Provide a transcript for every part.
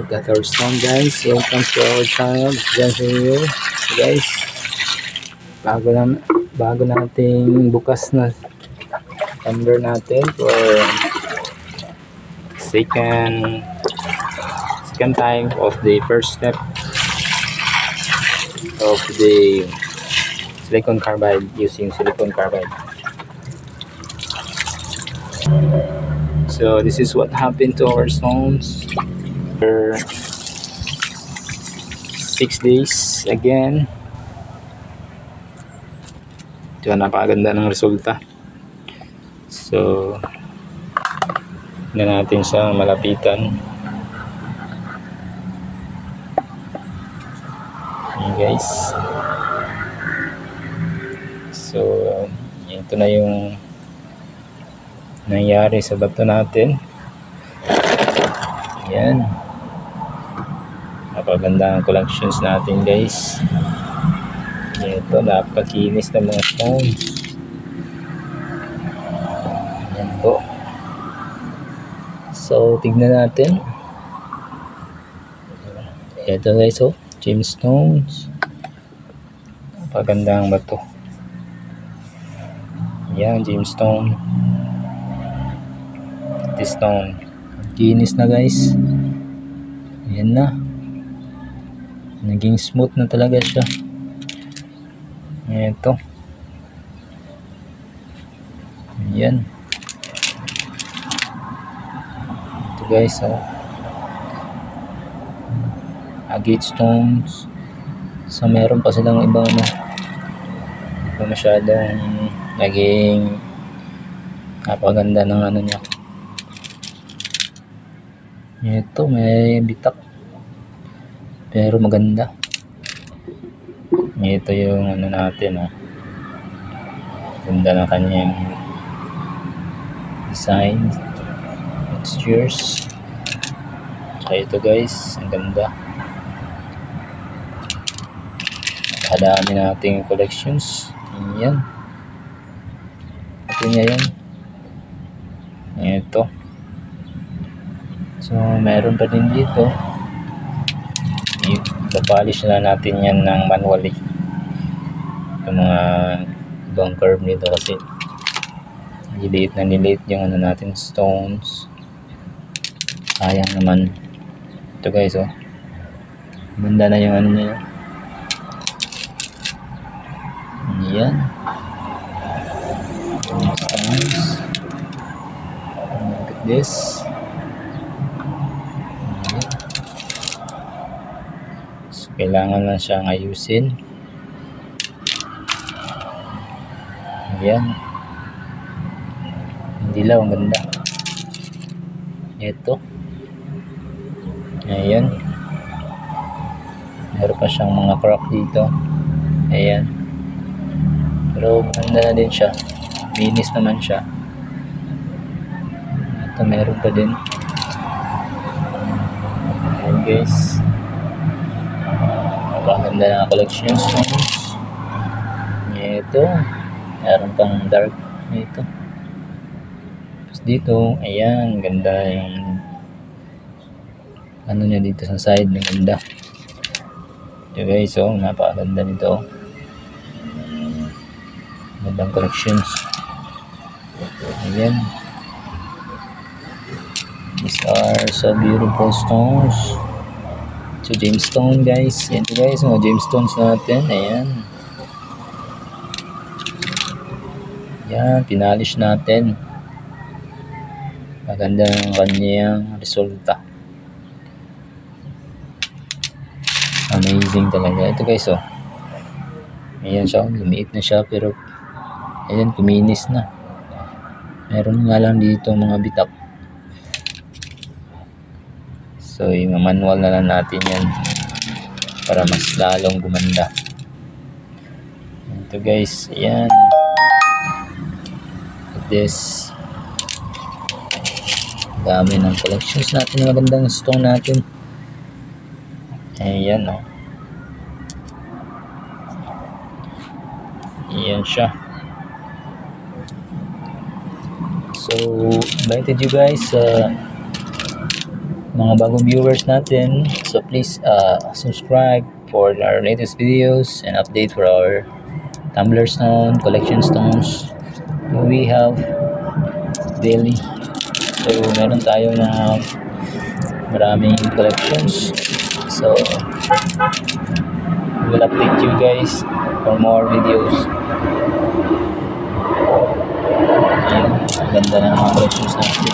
Gather Stone guys, welcome to our channel, Jensen here. So guys, bago nating bukas na number natin for second time of the first step of the silicon carbide, using silicon carbide. So this is what happened to our stones for 6 days again. Ito, napakaganda ng resulta. So na natin siya malapitan. Ayan guys. So ito na yung nangyari sa bato natin. Ayan. Napaganda ang collections natin guys. Ito, napakakinis ng mga stones. Ayan po. So tignan natin. Ito guys, oh, gemstones. Napaganda ang bato. Ayan, gemstone. This stone, kinis na guys. Ayan na, naging smooth na talaga siya. Ito, ayan. Ito guys, oh, agate stones. So meron pa silang ibang na masyadong naging napaganda ng ano niya. Ito, may bitak pero maganda. Ito yung ano natin, oh. Ganda ng kanyang design, textures. Kaya ito guys, ang ganda. Nakadami nating collections. Ayan. Ito niya yan. Ito. So meron pa din dito. Ipapolish na natin yan ng manually. Yung mga ibang curve nito kasi niliit yung ano natin stones. Sayang naman. Ito guys, oh, ganda na yung ano niya. Ayan. Stones. Look at this. So, kailangan lang siyang ayusin. Ayan. Hindi lang, ang ganda. Ito. Ayan. Meron pa siyang mga crack dito. Ayan. Pero maganda na din siya. Linis naman siya. Ito, meron pa din. Ayan guys. Maganda na collections. Ito. Meron pang dark. Ito. Tapos dito, ayan, ganda yung ano niya dito sa side, ganda. Ito guys, oh, napakaganda nito. Magandang collections. Ayan. These are so beautiful stones. So gemstone guys. Yan guys, mga gemstones natin. Ayan. Yan, pinalish natin. Maganda ang kanyang resulta. Amazing talaga. Ito guys, oh. Ayan siya, lumiit na siya pero ayan, kuminis na. Meron nga lang dito mga bitak. So yung manual na lang natin yan para mas lalong gumanda. Ito guys, ayan. At this, dami ng collections natin, magandang stone natin. Ayan, oh. Ayan siya. So invited you guys mga bagong viewers natin. So please subscribe for our latest videos and update for our tumbler stone, collection stones. We have daily. So meron tayong maraming collections. So we'll update you guys for more videos. Ayan, ang ganda ng mga collections natin.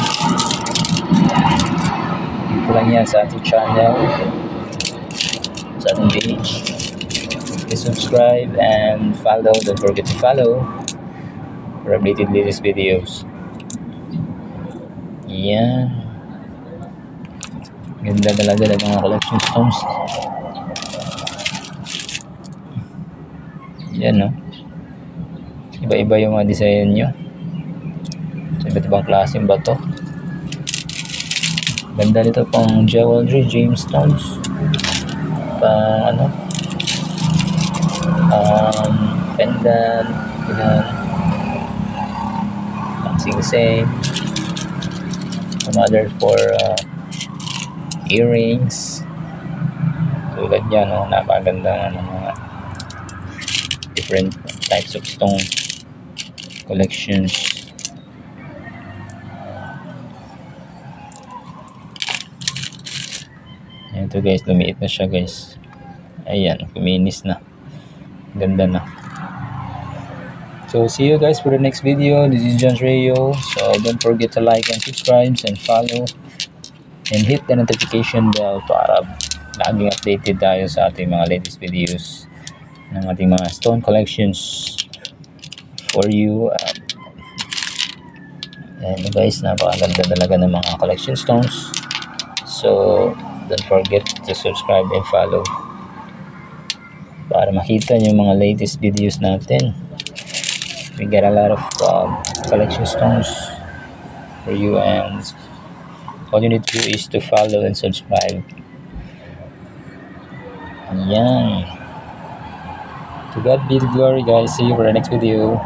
Dito lang yan sa ating channel, sa ating page. Please subscribe and follow. Don't forget to follow for updated latest videos. Yan. Ganda talaga ng mga collection stones. Yan, no? Iba-iba yung mga design nyo. Sa iba't ibang klaseng bato. Ganda nito pang jewelry, gemstones. Pang pendant, ganun. Pang sing-sing. Some other for earrings. Tulad yan, no? Napakaganda ng mga different types of stone collections. Ayan to guys, lumiit na siya guys. Ayan, kuminis na. Ganda na. So see you guys for the next video. This is John Rayo. So don't forget to like and subscribe and follow and hit the notification bell para laging updated tayo sa ating mga latest videos ng ating mga stone collections for you. And guys, napakaganda talaga ng mga collection stones. So don't forget to subscribe and follow para makita nyo yung mga latest videos natin. We got a lot of collection stones for you, and all you need to do is to follow and subscribe. Ayan. To God be the glory, guys. See you for the next video.